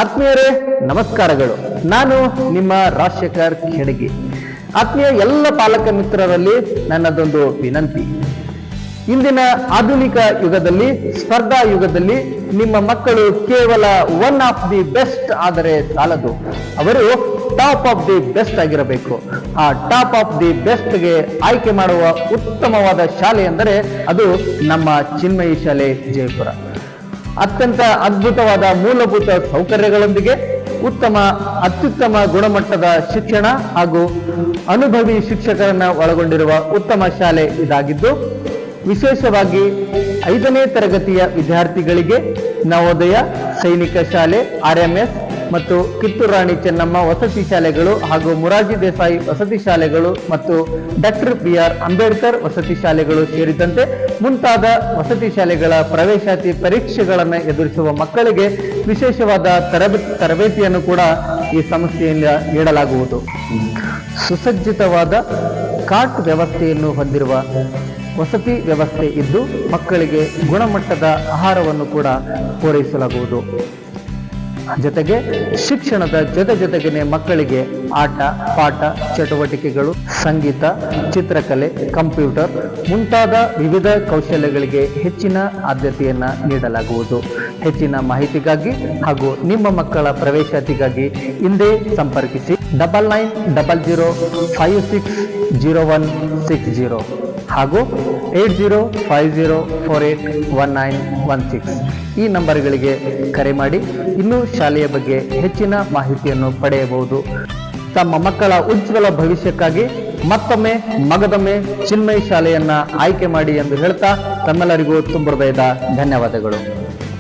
ಆತ್ಮೀಯರೇ ನಮಸ್ಕಾರಗಳು. ನಾನು ನಿಮ್ಮ ರಾಜಶೇಖರ್ ಖೇಡಗಿ. ಆತ್ಮೀಯ ಎಲ್ಲ ಪಾಲಕ ಮಿತ್ರರಲ್ಲಿ ನನ್ನದೊಂದು ವಿನಂತಿ. ಇಂದಿನ ಆಧುನಿಕ ಯುಗದಲ್ಲಿ, ಸ್ಪರ್ಧಾ ಯುಗದಲ್ಲಿ ನಿಮ್ಮ ಮಕ್ಕಳು ಕೇವಲ ಒನ್ ಆಫ್ ದಿ ಬೆಸ್ಟ್ ಆದರೆ ಸಾಲದು, ಅವರು ಟಾಪ್ ಆಫ್ ದಿ ಬೆಸ್ಟ್ ಆಗಿರಬೇಕು. ಆ ಟಾಪ್ ಆಫ್ ದಿ ಬೆಸ್ಟ್ಗೆ ಆಯ್ಕೆ ಮಾಡುವ ಉತ್ತಮವಾದ ಶಾಲೆ ಎಂದರೆ ಅದು ನಮ್ಮ ಚಿನ್ಮಯಿ ಶಾಲೆ ಜಯಪುರ. ಅತ್ಯಂತ ಅದ್ಭುತವಾದ ಮೂಲಭೂತ ಸೌಕರ್ಯಗಳೊಂದಿಗೆ ಅತ್ಯುತ್ತಮ ಗುಣಮಟ್ಟದ ಶಿಕ್ಷಣ ಹಾಗೂ ಅನುಭವಿ ಶಿಕ್ಷಕರನ್ನ ಒಳಗೊಂಡಿರುವ ಉತ್ತಮ ಶಾಲೆ ಇದಾಗಿದ್ದು, ವಿಶೇಷವಾಗಿ 5ನೇ ತರಗತಿಯ ವಿದ್ಯಾರ್ಥಿಗಳಿಗೆ ನವೋದಯ, ಸೈನಿಕ ಶಾಲೆ, RMS ಮತ್ತು ಕಿತ್ತೂರು ರಾಣಿ ಚೆನ್ನಮ್ಮ ವಸತಿ ಶಾಲೆಗಳು ಹಾಗೂ ಮೊರಾರ್ಜಿ ದೇಸಾಯಿ ವಸತಿ ಶಾಲೆಗಳು ಮತ್ತು ಡಾಕ್ಟರ್ BR ಅಂಬೇಡ್ಕರ್ ವಸತಿ ಶಾಲೆಗಳು ಸೇರಿದಂತೆ ಮುಂತಾದ ವಸತಿ ಶಾಲೆಗಳ ಪ್ರವೇಶಾತಿ ಪರೀಕ್ಷೆಗಳನ್ನು ಎದುರಿಸುವ ಮಕ್ಕಳಿಗೆ ವಿಶೇಷವಾದ ತರಬೇತಿಯನ್ನು ಕೂಡ ಈ ಸಂಸ್ಥೆಯಿಂದ ನೀಡಲಾಗುವುದು. ಸುಸಜ್ಜಿತವಾದ ಕಾಟ್ ವ್ಯವಸ್ಥೆಯನ್ನು ಹೊಂದಿರುವ ವಸತಿ ವ್ಯವಸ್ಥೆ ಇದ್ದು, ಮಕ್ಕಳಿಗೆ ಗುಣಮಟ್ಟದ ಆಹಾರವನ್ನು ಕೂಡ ಪೂರೈಸಲಾಗುವುದು. ಜೊತೆಗೆ ಶಿಕ್ಷಣದ ಜೊತೆಗೇನೆ ಮಕ್ಕಳಿಗೆ ಆಟ ಪಾಠ ಚಟುವಟಿಕೆಗಳು, ಸಂಗೀತ, ಚಿತ್ರಕಲೆ, ಕಂಪ್ಯೂಟರ್ ಮುಂತಾದ ವಿವಿಧ ಕೌಶಲ್ಯಗಳಿಗೆ ಹೆಚ್ಚಿನ ಆದ್ಯತೆಯನ್ನ ನೀಡಲಾಗುವುದು. ಹೆಚ್ಚಿನ ಮಾಹಿತಿಗಾಗಿ ಹಾಗೂ ನಿಮ್ಮ ಮಕ್ಕಳ ಪ್ರವೇಶಾತಿಗಾಗಿ ಹಿಂದೆ ಸಂಪರ್ಕಿಸಿ 9900560160 ಹಾಗೂ 8050481916 ಈ ನಂಬರ್ಗಳಿಗೆ ಕರೆ ಮಾಡಿ ಇನ್ನೂ ಶಾಲೆಯ ಬಗ್ಗೆ ಹೆಚ್ಚಿನ ಮಾಹಿತಿಯನ್ನು ಪಡೆಯಬಹುದು. ತಮ್ಮ ಮಕ್ಕಳ ಉಜ್ವಲ ಭವಿಷ್ಯಕ್ಕಾಗಿ ಮತ್ತೊಮ್ಮೆ ಮಗದೊಮ್ಮೆ ಚಿನ್ಮಯಿ ಶಾಲೆಯನ್ನ ಆಯ್ಕೆ ಮಾಡಿ ಎಂದು ಹೇಳ್ತಾ ತಮ್ಮೆಲ್ಲರಿಗೂ ತುಂಬ ಹೃದಯದ ಧನ್ಯವಾದಗಳು.